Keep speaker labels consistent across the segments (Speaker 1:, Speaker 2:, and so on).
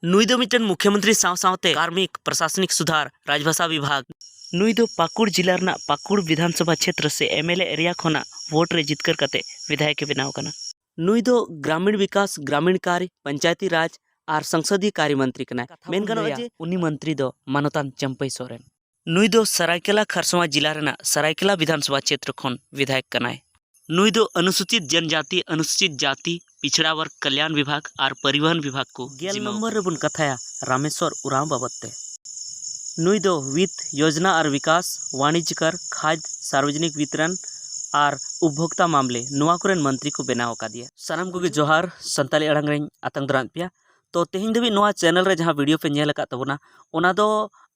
Speaker 1: नुई दो मिटन मुख्यमंत्री साथ कार्मिक प्रशासनिक सुधार राजभाषा विभाग नुई दो पाकुड़ जिला रना पाकुड़ विधानसभा क्षेत्र से एमएलए एरिया खोना वोट रे जितकर कते विधायक बनाव कना। नुई दो ग्रामीण विकास ग्रामीण कार्य पंचायती राज और संसदीय कार्य मंत्री कना। मेन गनो जे उनी मंत्री दो मानतान चंपई सोरेन। नुई दो सरायकेला खरसवा जिला रना सरायकेला विधानसभा क्षेत्र खन विधायक कनाय। नुई दो अनुसूचित जनजाति अनुसूचित जाति पिछड़ा वर्ग कल्याण विभाग और परिवहन विभाग को गेल नंबर रे बुन कथाया रामेश्वर उराव बाबते। नुई दो वित्त योजना और विकास वाणिज्य कर खाद्य सार्वजनिक वितरण और उपभोक्ता मामले नुआ कोरेन मंत्री को बनाव का दिया। सानाम को जोहार संताली अड़ांग रे आतंग दरान पिया तो तेहिं दबी नुआ चैनल रे जहां वीडियो पे नेल का तबना ओना दो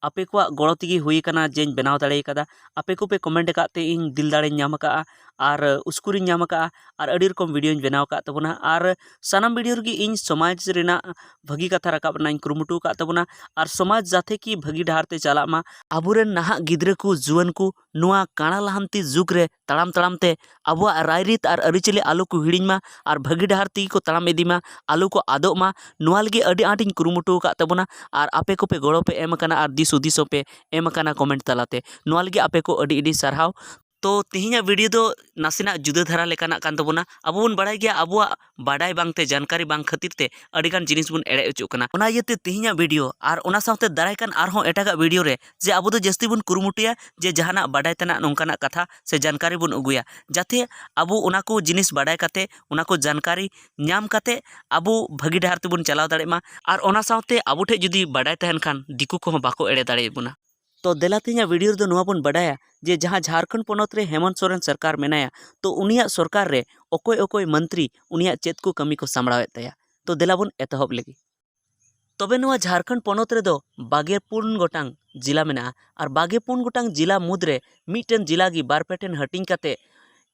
Speaker 1: आपे को गड़ो तेगी हुई कना जेन बनाव दाड़े कदा आपे को पे कमेंट काते इन दिल दाड़े नाम का और उसकुरी नाम का और अड़ी रकम वीडियो बनाव का तबना और सानाम वीडियो रे इन समाज रेना भगी कथा रकाब ना कुरुमुटु का तबना और समाज जाते कि भगी डहार ते चला मा आबुरेन नाहा गिद्रे को जुवन को नुआ काणा लहांती जुग रे तड़ाम तड़ाम ते आबुआ रायरीत और अरिचले आलू को हिड़िñ मा और भगी डहार ती को तड़ाम इदी मा आलू को आदोग मा नुआ लगी अड़ी आटिन कुरुमुटु का तबना और आपे को पे गड़ो पे एम कना और दिस उदिसो पे एम कना कमेंट तलाते नुआ लगी आपे को अड़ी अड़ी सारहाव। तो तेहिया वीडियो दो नासेना जुदा धारा लेकाना कान तबना अब बन बाड़ाय गया आबुआ बाडाय बांगते जानकारी बांग खातिर ते अड़ीगान जिनिस बन एड़े उचुक कना ओना इयते तेहिया वीडियो और ओना साथे दाराय कान आरहों एटागा वीडियो रे जे आबो दो जस्ती बन कुरुमुटिया जे जहाना बाडाय तना नोंकाना कथा से जानकारी बन उगुया जाते आबो ओना को जिनिस बाडाय काते ओना को जानकारी नाम काते आबो भगी डहार तेबन चलाव दाड़े मा और ओना साथे आबो ठे जुदी बाडाय तहन खान दिकु को बाको एड़े दाड़े बुना। तो देला तेहिया वीडियो दो नुआ बन बाडाया जे जहाँ झारखंड पोनत रे हेमंत सोरेन सरकार मेनाया तो उनिया सरकार रे ओकोय ओकोय मंत्री उनिया चेत को कमी को सामड़ावे तया। तो देला बन एतहब लगी तबे नुआ झारखंड पोनत रे दो 24 गोटांग जिला मेना और 24 गोटांग जिला मुद्रे मिटन जिला की बार पेटेन हटिंग काते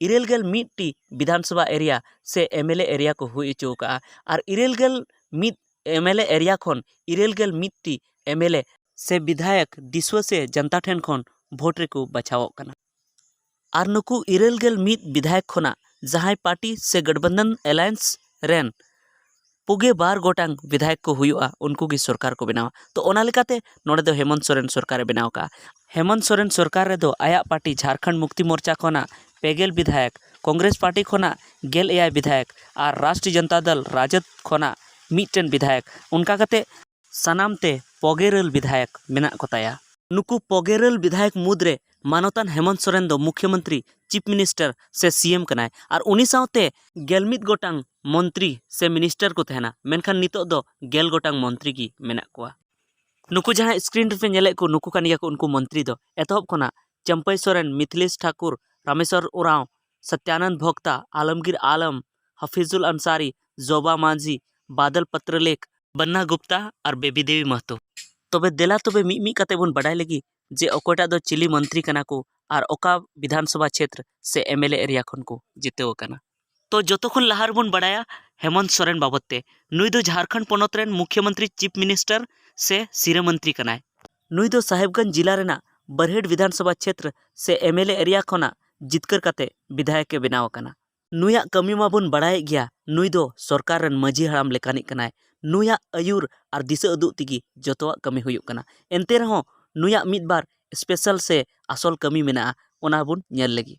Speaker 1: 91 विधानसभा एरिया से एमएलए एरिया को हुई चुका और 91 एमएलए एरिया खन 91 एमएलए से विधायक दिसव से जनता ठेन खन भोट रे को बचाव कना और नुकु 91 विधायक खना जहां पार्टी से गठबंधन एलायंस रेन पुगे बार गोटांग विधायक को हुआ उनको की सरकार को बनावा। तो ओना लेकाते नोडे दो हेमंत सोरेन सरकार बनाव का हेमंत सोरेन सरकार रे दो आया पार्टी झारखंड मुक्ति मोर्चा खना पेगेल विधायक कांग्रेस पार्टी खना गेल एआई विधायक और राष्ट्रीय जनता दल राजद खना मिटन विधायक उनका कते सनामते पगेरल विधायक मेना कोताया। नुकु पगेरल विधायक मुद्रे मानतान हेमंत सोरेन दो मुख्यमंत्री चीफ मिनिस्टर से सीएम कनाय और उनी साथे गेलमित गोटांग मंत्री से मिनिस्टर को तहना मेनखान नितो दो गेल गोटांग मंत्री की मेना कोआ। नुकु जहां स्क्रीन पे नेले को नुकु कानिया को उनको मंत्री दो एतहब खना चंपई सोरेन मिथिलेश ठाकुर रामेश्वर उराव सत्यानंद भोक्ता आलमगीर आलम हफीजुल अंसारी जोबा मांझी बादल पत्रलेख बन्ना गुप्ता और बेबी देवी महतो। तबे देला तबे मी काते बन बाडाय लगी जे ओकोटा दो चिली मंत्री कना को और ओका विधानसभा क्षेत्र से एमएलए एरिया खन को जितेव कना। तो जोतोखन लहार बन बाडाया हेमंत सोरेन बाबते नुई दो झारखंड पोनत रेन मुख्यमंत्री चीफ मिनिस्टर से सिरे मंत्री कनाय। नुई दो साहेबगंज जिला रेना बरहेड विधानसभा क्षेत्र से एमएलए एरिया खना जितकर काते विधायक के बनाव कना। नुया कमी मा बन बाडाय गया नुई दो सरकार रेन मजी हराम लेकानी कनाय नुया आयुर और दिशा उदुग तिगी जोतोवा कमी हुयुग कना एनते रहो नुया मिद बार स्पेशल से आसल कमी मेना ओना बुन नेल लगी।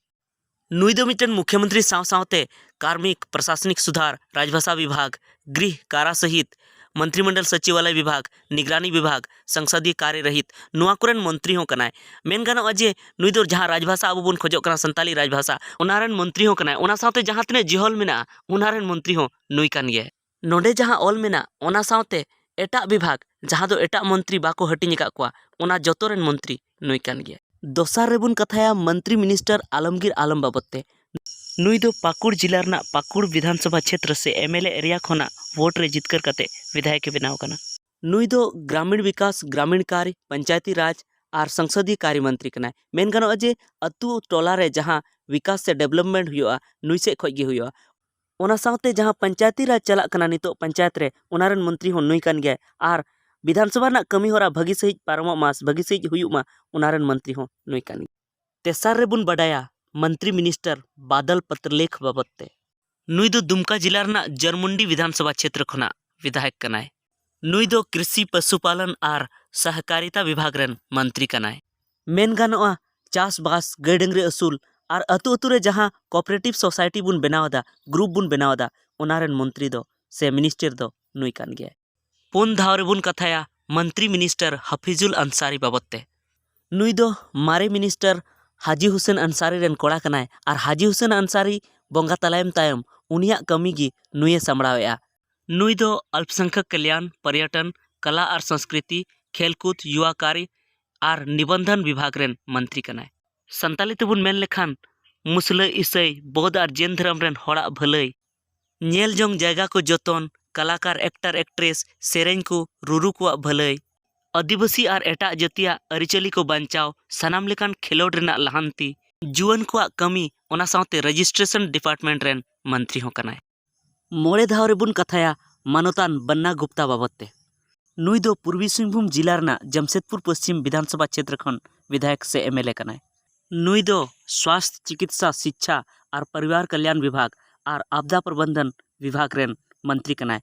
Speaker 1: नुई दो मिटन मुख्यमंत्री साथे कार्मिक प्रशासनिक सुधार राजभाषा विभाग गृह कारा सहित मंत्रिमंडल सचिवालय विभाग निगरानी विभाग संसदीय कार्य रहित नुआ कोरेन मंत्री हो कनाय। मेन गानो अजे नुई दो जहां राजभाषा अब बन खोजो कना संताली राजभाषा ओनारेन मंत्री हो कनाय ओना साथे जहां तने जिहल मेना ओनारेन मंत्री हो नुई कान गे नोडे जहां ऑल मेना ओना साथे एटा विभाग जहां दो एटा मंत्री बाको हटिंग का कोआ ओना जतोरेन मंत्री नुई कान गे। दोसार रेबुन कथाया मंत्री मिनिस्टर आलमगीर आलम बाबते नुई दो पाकुड़ जिला रना पाकुड़ विधानसभा क्षेत्र से एमएलए एरिया खोना वोट रे जितकर कते विधायक बनाव कना। नुई दो ग्रामीण विकास ग्रामीण कार्य पंचायती राज और संसदीय कार्य मंत्री कना। मेन गानो अजे अतु टोला रे जहां विकास से डेवलपमेंट हुआ नुई से खoj गे हुआ ओना साथे जहां पंचायती राज चला कना नितो पंचायत रे ओनारेन मंत्री हो नुई कान गया और विधानसभा ना कमी होरा भगी सहित पारमो मास भगी सहित हुयुमा ओनारेन मंत्री हो नुई कान। तेसार रे बुन बाडाया मंत्री मिनिस्टर बादल पत्रलेख बाबते नुई दो दुमका जिला रना जरमुंडी विधानसभा क्षेत्र खना विधायक कनाय। नुई दो कृषि पशुपालन और सहकारिता विभाग रेन मंत्री कनाय। मेन गानोआ चासबास गाय डंगरी असूल और अतु अतु रे जहाँ कोऑपरेटिव सोसाइटी बुन बनावदा ग्रुप बुन बनावदा ओनारेन मंत्री दो से मिनिस्टर दो नुई कान गया। पुन धाव रे बुन कथाया मंत्री मिनिस्टर हफीजुल अंसारी बाबते। नुई दो मारे मिनिस्टर हाजी हुसैन अंसारी रेन कोड़ा कनाय और हाजी हुसैन अंसारी बोंगा तलायम तायम उनिया कमी गी नुए सामड़ावेआ। नुई दो अल्पसंख्यक कल्याण पर्यटन कला और संस्कृति खेलकूद युवा कार्य और निबंधन विभाग रेन मंत्री कनाय। संताली तेबुन मेन लेखान मुसला ईसाई बौद्ध और जैन धर्म रेन होड़ा भलाई नेल जोंग जायगा को जतन कलाकार एक्टर एक्ट्रेस सेरेñ को रुरु को भलाई आदिवासी और एटा जातिया अरिचली को बांचाव सानाम लेकान खेलोड रेना लहांती जुआन को कमी ओना सावते रजिस्ट्रेशन डिपार्टमेंट रेन मंत्री हो कनाय। मोड़े धाव रे बुन कथाया मानोतान बन्ना गुप्ता बाबते। नुई दो पूर्वी सिंहभूम जिला रेना जमशेदपुर पश्चिम विधानसभा क्षेत्र खन विधायक से एमएलए कनाय। नुई दो स्वास्थ्य चिकित्सा शिक्षा और परिवार कल्याण विभाग और आपदा प्रबंधन विभाग रेन मंत्री कनाय।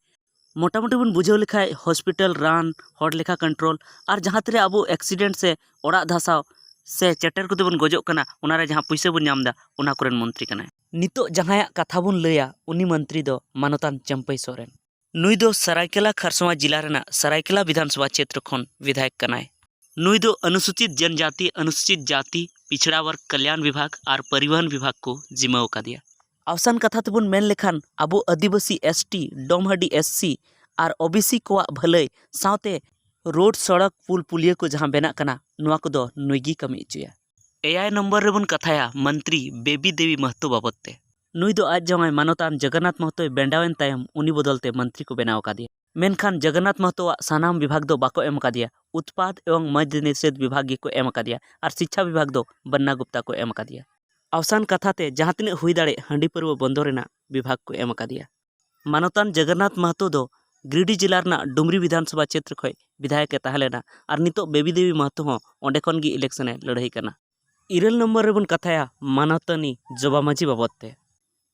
Speaker 1: मोटामोटी बन बुझाव लेखाय हॉस्पिटल रान हॉट लेखा कंट्रोल और जहाँ तेरे अब एक्सीडेंट से ओड़ा धसाव से चेटर को बन गजो कना उनारे जहाँ पैसा बन नामदा उना कोरेन मंत्री कनाय। नितो जहाँ कथा बन लैया उनी मंत्री दो मानोतान चंपई सोरेन। नुई दो सरायकेला खरसवा जिला रेना सरायकेला विधानसभा क्षेत्र खन विधायक कनाय। नुई दो अनुसूचित जनजाति अनुसूचित जाति पिछड़ा वर्ग कल्याण विभाग और परिवहन विभाग को जिम्मा का दिया। अवसान कथा तेबुन मेन लेखान अब आदिवासी एसटी डोमहाडी एससी और ओबीसी को भलाई सावते रोड सड़क पुल पुलिया को जहाँ बेना कना नुआ को दो नुईगी कमी इचुया। 8 नंबर रेबुन कथाया मंत्री बेबी देवी महतो बाबते। नुई दो आज जमाय मानोतान जगन्नाथ महतो बेंडावेन तायम उनी बदलते मंत्री को बनाव का दिया। मेनखान जगन्नाथ महतो सानाम विभाग दो बाको एम का दिया उत्पाद एवं मद्य निषेध विभाग को एम का दिया और शिक्षा विभाग दो बन्ना गुप्ता को एम का दिया। अवसान कथाते जहाँ तीन हुई दाड़े हांडी पर्व बंदो रेना विभाग को एम का दिया। मानोतान जगन्नाथ महतो दो गिरिडीह जिला रेना डुमरी विधानसभा क्षेत्र खय विधायक तहलेना और नितो बेबी देवी महतो हो ओंडे खन गी इलेक्शने लड़ाई कना। 9 नंबर रेबुन कथाया मानवतनी जबा मांझी बाबते।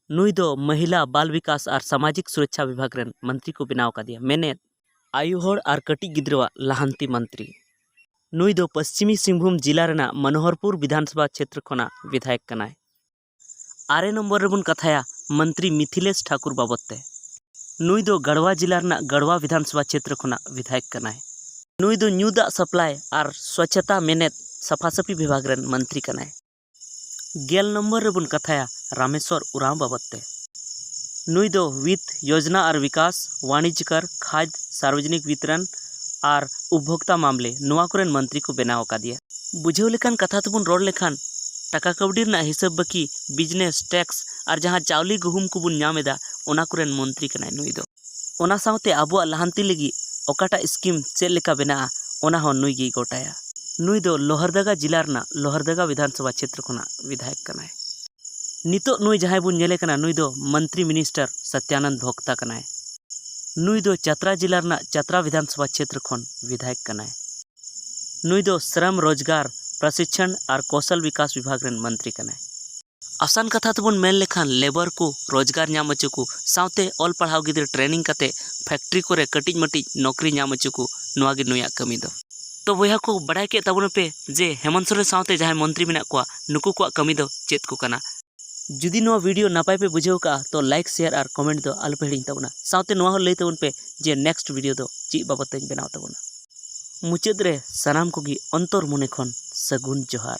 Speaker 1: नुई दो महिला बाल विकास और सामाजिक सुरक्षा विभाग रेन मंत्री को बनाव का दिया। मेने आयु हर और कटी गिद्रवा लहांती मंत्री। नुई दो पश्चिमी सिंहभूम जिला रेना मनोहरपुर विधानसभा क्षेत्र खना विधायक कनाय। 8 नंबर रेबुन कथाया मंत्री मिथिलेश ठाकुर बाबते। नुई दो गढ़वा जिला रेना गढ़वा विधानसभा क्षेत्र खना विधायक कनाय। नुई दो न्यू दाग सप्लाई और स्वच्छता मेनेत सफासफी विभाग रेन मंत्री कनाय। 11 नंबर रेबुन कथाया रामेश्वर उराव बाबते। नुई दो वित्त योजना और विकास वाणिज्य कर खाद्य सार्वजनिक वितरण और उपभोक्ता मामले नुआ कोरेन मंत्री को बनाव का दिया। बुझाव लेखान कथा तबुन रोड लेखान टाका कवडी रना हिसाब बाकी बिजनेस टैक्स और जहाँ चावली गुहुम को बुन नामेदा ओना कोरेन मंत्री कनाय नुई दो। ओना सावते आबुआ लहांती लगी ओकाटा स्कीम चेक लेका बेना ओना हो नुई गी गोटाया। नुई दो लोहरदगा जिला रेना लोहरदगा विधानसभा क्षेत्र खना विधायक कनाय। नितो नुई जहाँ बुन नेले कना नुई दो मंत्री मिनिस्टर सत्यानंद भोक्ता कनाय। नुई दो चतरा जिला रेना चतरा विधानसभा क्षेत्र खन विधायक कनाय। नुई दो श्रम रोजगार प्रशिक्षण और कौशल विकास विभाग रेन मंत्री कनाय। आसान कथा तबुन मेन लेखान लेबर को रोजगार नाम अचो को सावते ऑल पढ़ाव गिद्र ट्रेनिंग कते फैक्ट्री कोरे कटिज मटिज नौकरी नाम अचो को नुआ गे नुया कमी दो। तो बया को बड़ाय के तबुन पे जे हेमंत सोरेन सावते जहाँ मंत्री मेना को नुकु को कमी दो चेत को कना। जुदी नुआ वीडियो नापाय पे बुझाव का तो लाइक शेयर और कमेंट दो आलो पे हिड़िंग तबुना। सावते नुआ हो लई तबुन पे जे नेक्स्ट वीडियो दो ची बाबत तेन बनाव तबुना। मुचाद रे सानाम को गी अंतर मने खन सगुन जोहार।